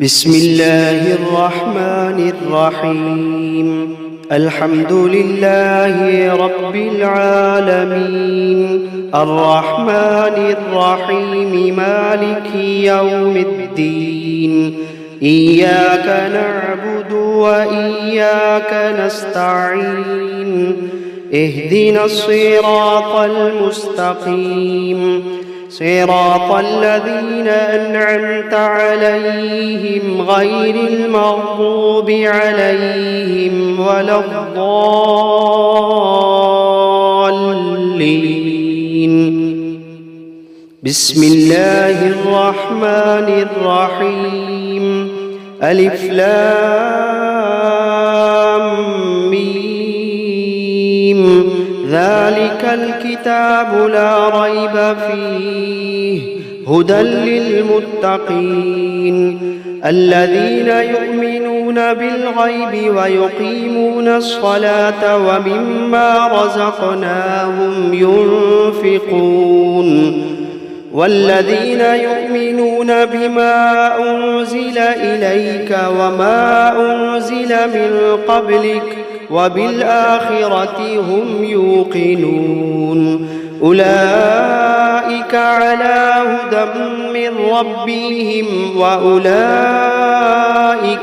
بسم الله الرحمن الرحيم. الحمد لله رب العالمين، الرحمن الرحيم، مالك يوم الدين. إياك نعبد وإياك نستعين. اهدنا الصراط المستقيم، صراط الذين أنعمت عليهم غير المغضوب عليهم ولا الضالين. بسم الله الرحمن الرحيم. ألف لام ميم. ذلك الكتاب لا ريب فيه هدى للمتقين الذين يؤمنون بالغيب ويقيمون الصلاة ومما رزقناهم ينفقون والذين يؤمنون بما أنزل إليك وما أنزل من قبلك وبالآخرة هم يوقنون. أولئك على هدى من ربهم وأولئك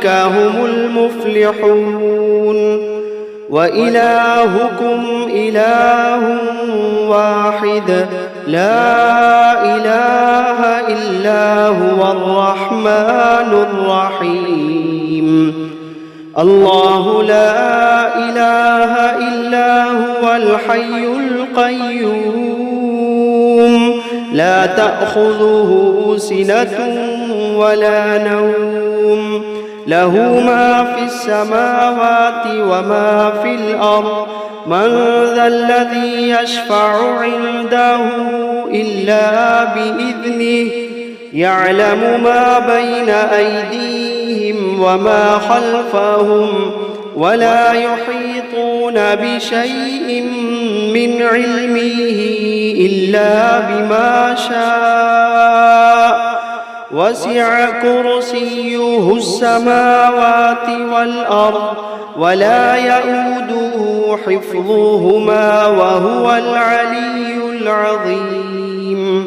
هم المفلحون. وإلهكم إله واحد لا إله إلا هو الرحمن الرحيم. الله لا إله إلا هو الحي القيوم، لا تأخذه سنة ولا نوم، له ما في السماوات وما في الأرض. من ذا الذي يشفع عنده إلا بإذنه، يعلم ما بين أيديهم وما خلفهم، ولا يحيطون بشيء من علمه إلا بما شاء. وسع كرسيه السماوات والأرض ولا يئوده حفظهما وهو العلي العظيم.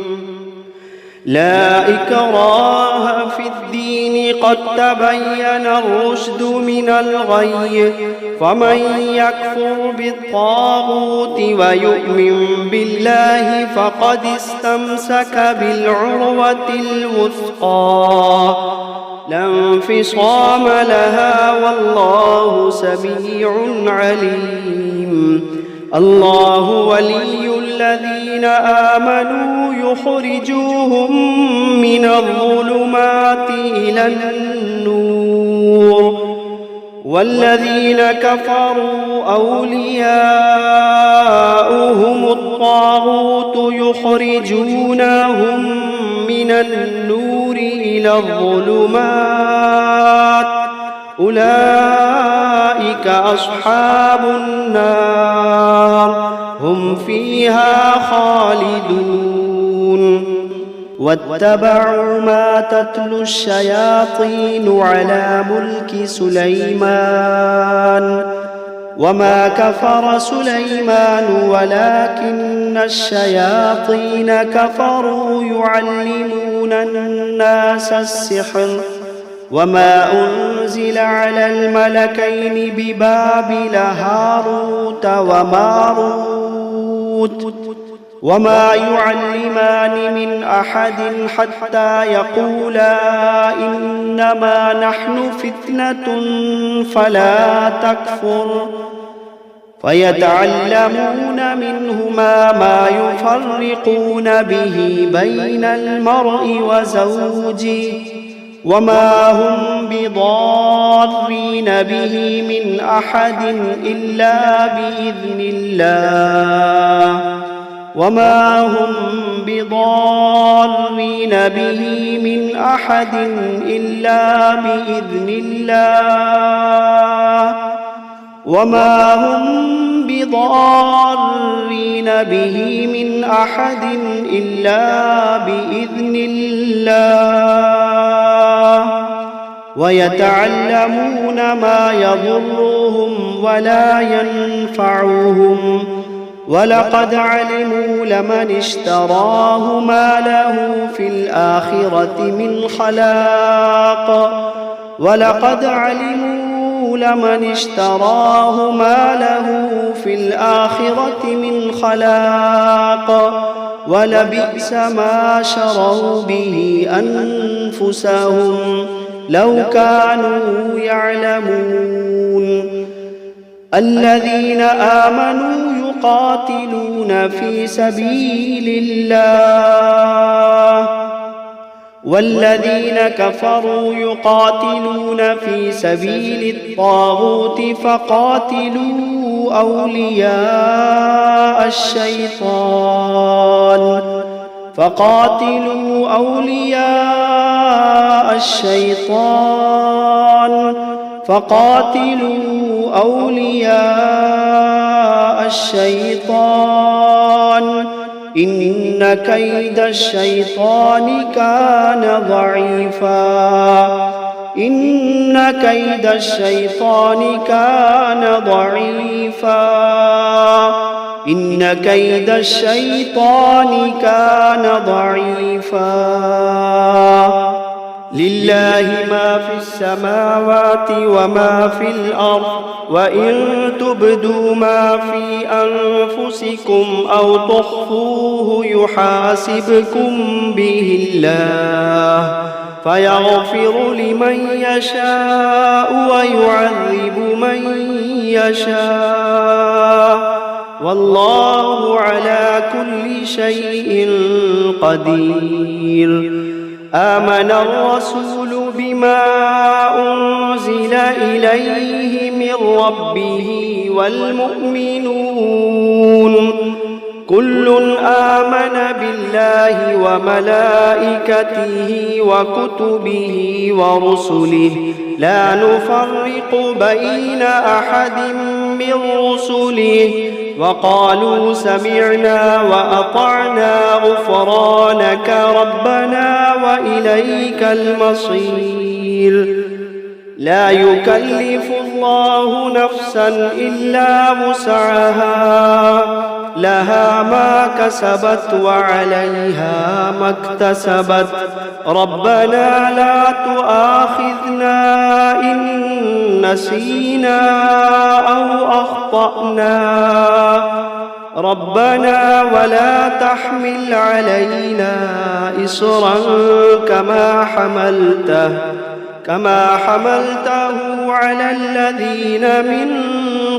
لا إكراه في الدين، قد تبين الرشد من الغي. فمن يكفر بالطاغوت ويؤمن بالله فقد استمسك بالعروة الوثقى، لا انفصام لها، والله سميع عليم. الله ولي الذين آمنوا يخرجوهم من الظلمات إلى النور، والذين كفروا أولياؤهم الطاغوت يخرجونهم من النور إلى الظلمات. أولئك أصحاب النار، هم فيها خالدون. واتبعوا ما تتلو الشياطين على ملك سليمان، وما كفر سليمان ولكن الشياطين كفروا يعلمون الناس السحر. وما أنزل على الملكين ببابل هاروت وماروت وما يعلمان من أحد حتى يقولا إنما نحن فتنة فلا تكفر، فيتعلمون منهما ما يفرقون به بين المرء وزوجه، وما هم بضارين به من أحد إلا بإذن الله، وما هم بضارين به من أحد إلا بإذن الله، وما هم بضارين به من أحد إلا بإذن الله. ويتعلمون ما يضرهم ولا ينفعهم ولقد علموا لمن اشتراه ما له في الآخرة من خلاق ولقد علموا لمن اشتراه ما له في الآخرة من خلاق ولبئس ما شروا به أنفسهم لو كانوا يعلمون الذين آمنوا يقاتلون في سبيل الله والذين كفروا يقاتلون في سبيل الطاغوت فقاتلوا أولياء الشيطان إن كيد الشيطان كان ضعيفا لله ما في السماوات وما في الأرض وإن تبدوا ما في أنفسكم أو تخفوه يحاسبكم به الله فيغفر لمن يشاء ويعذب من يشاء والله على كل شيء قدير آمن الرسول بما أنزل إليه من ربه والمؤمنون كل آمن بالله وملائكته وكتبه ورسله لا نفرق بين أحد من رسله وقالوا سمعنا وأطعنا غفرانك ربنا وإليك المصير لا يكلف الله نفسا إلا وسعها لها ما كسبت وعليها ما اكتسبت ربنا لا تؤاخذنا إن نسينا أو أخطأنا ربنا ولا تحمل علينا إصرا كما حملته على الذين من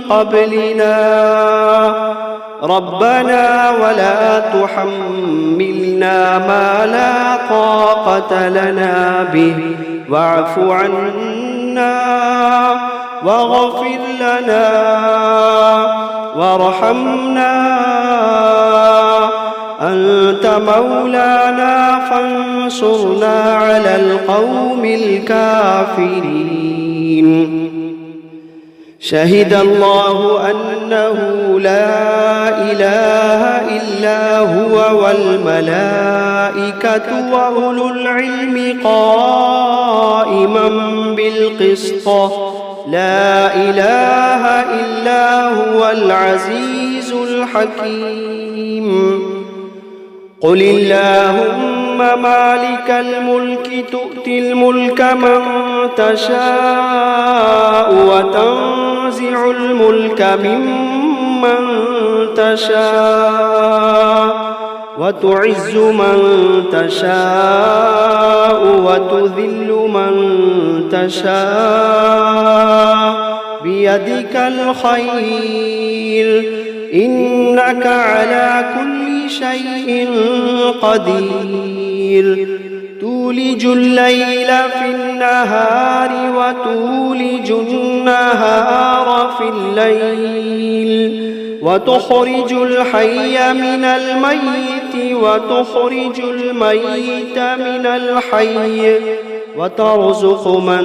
قبلنا ربنا ولا تحملنا ما لا طاقة لنا به واعف عنا واغفر لنا وارحمنا أنت مولانا فانصرنا على القوم الكافرين شهد الله أنه لا إله إلا هو والملائكة وأولو العلم قائما بالقسط لا إله إلا هو العزيز الحكيم قل اللهم مالك الملك تؤتي الملك من تشاء وتنزع الملك ممن تشاء وتعز من تشاء وتذل من تشاء بيدك الخير إنك على كل شيء قدير تولج الليل في النهار وتولج النهار في الليل وتخرج الحي من الميت وتخرج الميت من الحي وترزق من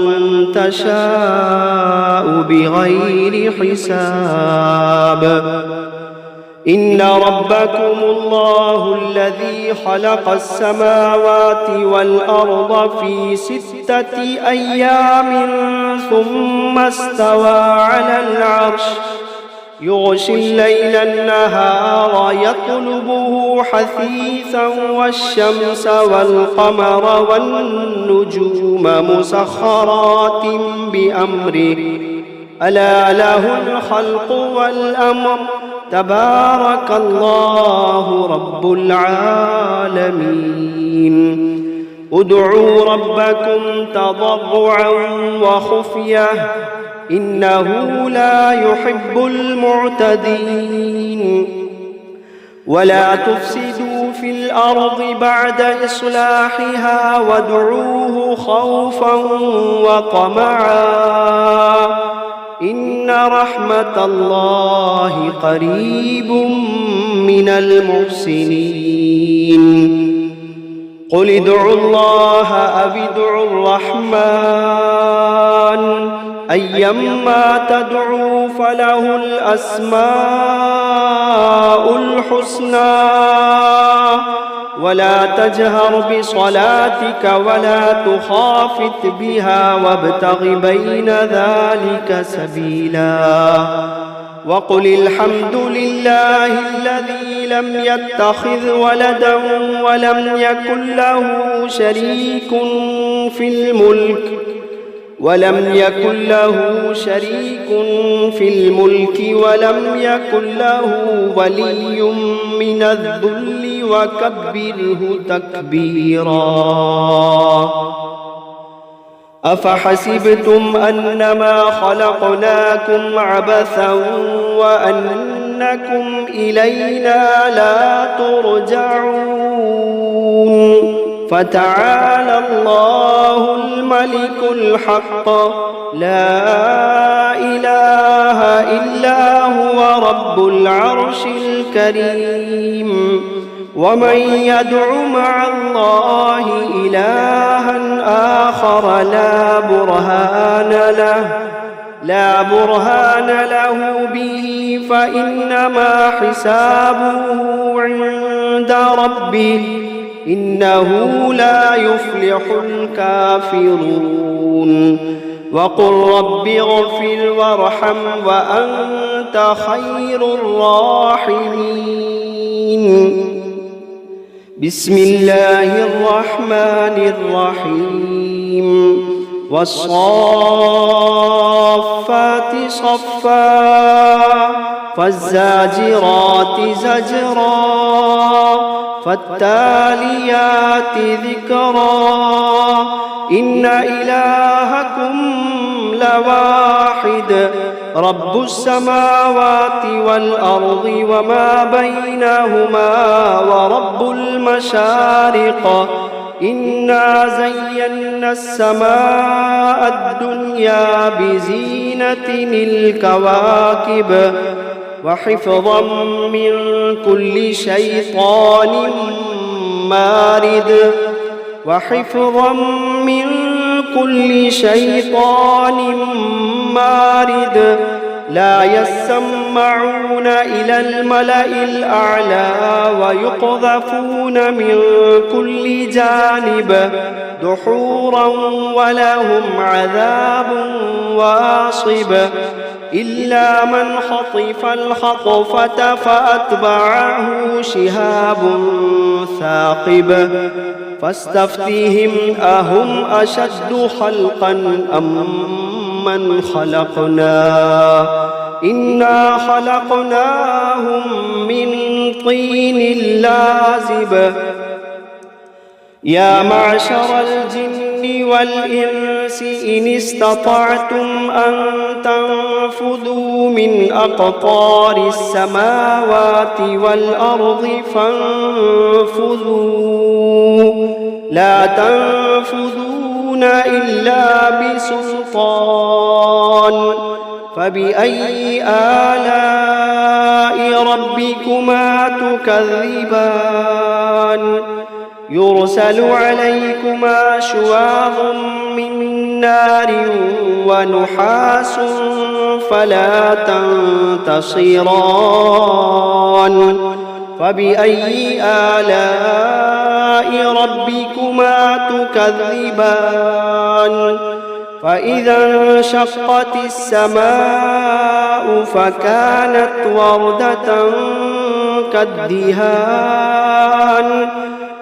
تشاء بغير حساب إن ربكم الله الذي خلق السماوات والأرض في 6 أيام ثم استوى على العرش يغشي الليل النهار يطلبه حثيثا والشمس والقمر والنجوم مسخرات بأمره ألا له الخلق والأمر تبارك الله رب العالمين ادعوا ربكم تضرعا وخفية إنه لا يحب المعتدين ولا تفسدوا في الأرض بعد إصلاحها وادعوه خوفا وطمعا إن رحمة الله قريب من المحسنين قل ادعوا الله أو ادعوا الرحمن أيما تدعوا فله الأسماء الحسنى ولا تجهر بصلاتك ولا تخافت بها وابتغ بين ذلك سبيلا وقل الحمد لله الذي لم يتخذ ولدا ولم يكن له شريك في الملك ولم يكن له ولي من الذل وكبره تكبيرا أفحسبتم أنما خلقناكم عبثا وأنكم إلينا لا ترجعون فتعالى الله الملك الحق لا إله إلا هو رب العرش الكريم ومن يدع مع الله إلها آخر لا برهان له به فإنما حسابه عند ربه إنه لا يفلح الكافرون وقل رب اغفر وارحم وأنت خير الراحمين بسم الله الرحمن الرحيم والصافات صفا فالزاجرات زجرا فالتاليات ذكرا إن إلهكم لواحد رب السماوات والأرض وما بينهما ورب المشارق إنا زينا السماء الدنيا بزينة الكواكب وحفظا من كل شيطان مارد لا يسمعون إلى الملأ الأعلى ويقذفون من كل جانب دحورا ولهم عذاب واصب إلا من خطف الخطفة فأتبعه شهاب ثاقب فاستفتهم أهم أشد خلقا أم من خلقنا إنا خلقناهم من طين لازب يا معشر الجن والإنس إن استطعتم أن تنفذوا من أقطار السماوات والأرض فانفذوا لا تنفذون إلا بسلطان فبأي آلاء ربكما تكذبان يرسل عليكما شواظ من نار ونحاس فلا تنتصران فبأي آلاء ربكما تكذبان فإذا انشقت السماء فكانت وردة كالدهان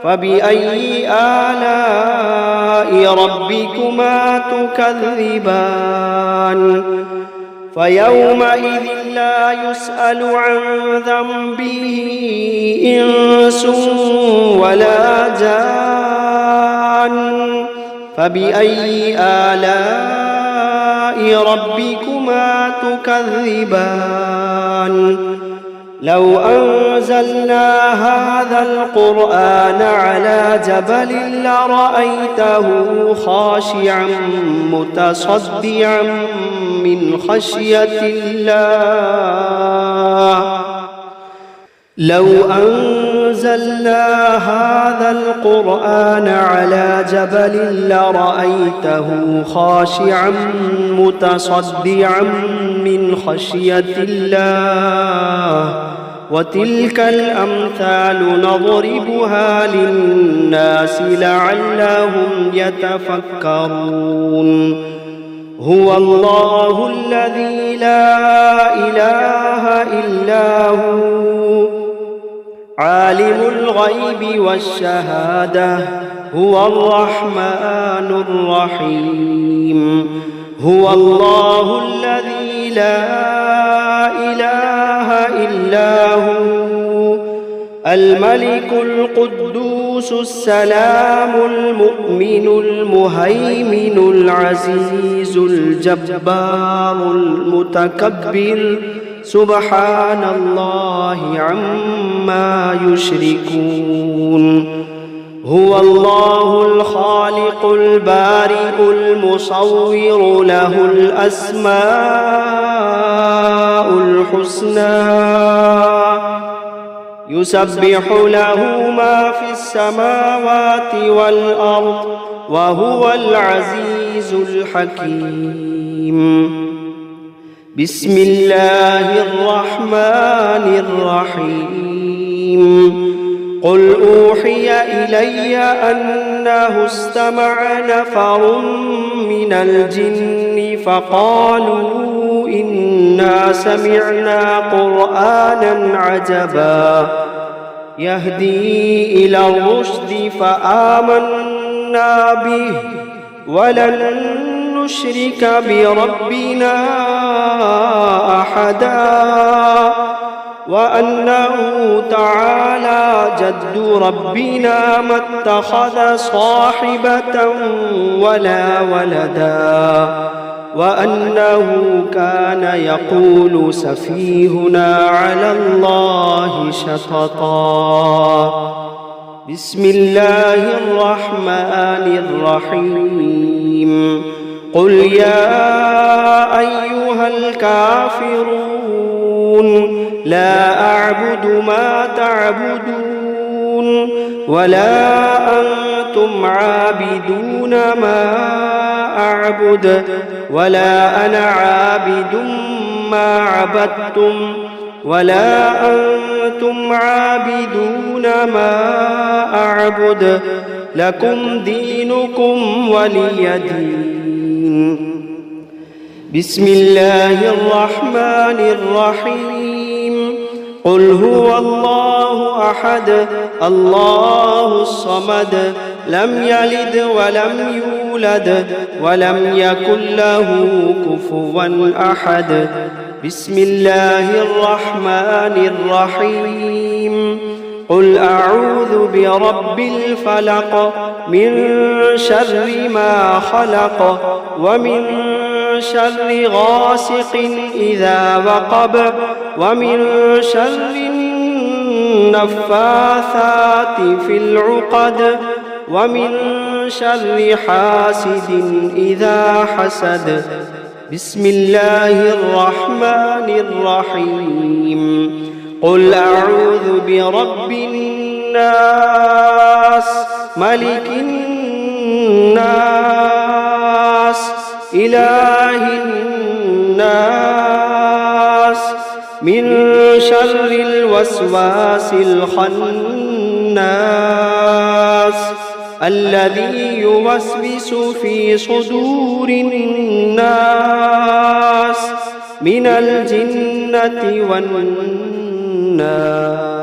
فبأي آلاء ربكما تكذبان فيومئذ لا يسأل عن ذنبه إنس ولا جان فبأي آلاء ربكما تكذبان لو أنزلنا هذا القرآن على جبل لرأيته خاشعا متصدعا من خشية الله لو أنزلنا هذا القرآن على جبل لرأيته خاشعا متصدعا من خشية الله وتلك الأمثال نضربها للناس لعلهم يتفكرون هو الله الذي لا إله إلا هو عالم الغيب والشهادة هو الرحمن الرحيم هو الله الذي لا إله إلا هو الملك القدوس السلام المؤمن المهيمن العزيز الجبار المتكبر سبحان الله عما يشركون هو الله الخالق البارئ المصور له الأسماء الحسنى يسبح له ما في السماوات والأرض وهو العزيز الحكيم بسم الله الرحمن الرحيم قل أوحي إلي أنه استمع نفر من الجن فقالوا إنا سمعنا قرآنا عجبا يهدي إلى الرشد فآمنا به ولن نشرك بربنا أحدا وأنه تعالى جد ربنا ما اتخذ صاحبة ولا ولدا وأنه كان يقول سفيهنا على الله شططا بسم الله الرحمن الرحيم قل يا أيها الكافرون لا أعبد ما تعبدون ولا أنتم عابدون ما أعبد ولا أنا عابد ما عبدتم ولا أنتم عابدون ما أعبد لكم دينكم ولي دين بسم الله الرحمن الرحيم قل هو الله أحد الله الصمد لم يلد ولم يولد ولم يكن له كفوا أحد بسم الله الرحمن الرحيم قل أعوذ برب الفلق من شر ما خلق ومن شر غاسق إذا وقب ومن شر النفاثات في العقد ومن شر حاسد إذا حسد بسم الله الرحمن الرحيم قل أعوذ برب الناس ملك الناس إله الناس من شر الوسواس الخناس الذي يوسوس في صدور الناس من الجنة والناس.